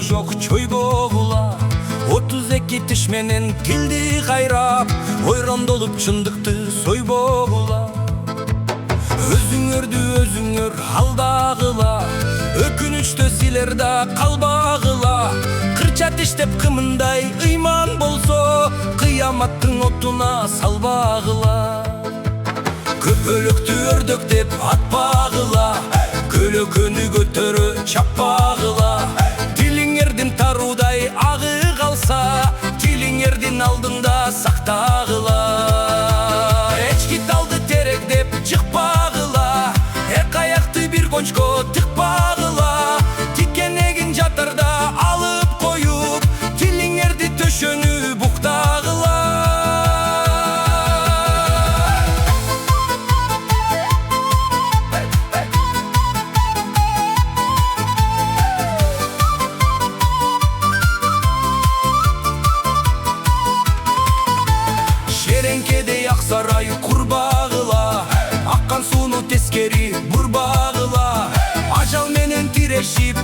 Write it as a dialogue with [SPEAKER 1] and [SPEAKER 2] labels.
[SPEAKER 1] жок чойбогула. 32 тиш менен тилди кайрап, ойрондолуп чындыкты сойбогула. Өзүңөрдү өзүңөр алдагыла, өкүнүчтө силер да калбагыла. Кырча тиштеп кымындай ыйман болсо, кыяматтын отуна салбагыла. Көпөлөктү өрдөк деп атпагыла, көлөкөнү көтөрө чаппагыла. Тилиңердин тарудай агы калса, тилиңердин алдында сактагыла. Эчки талды терек деп чыкпагыла, эк аякты бир кончко тыкпагыла. Тикенегин жатарда алып коюп, тилиңерди төшөнү буктагыла. Шереңкедей ак сарай курбагыла, аккан сууну тескери бурбагыла. Ажал менен тирешип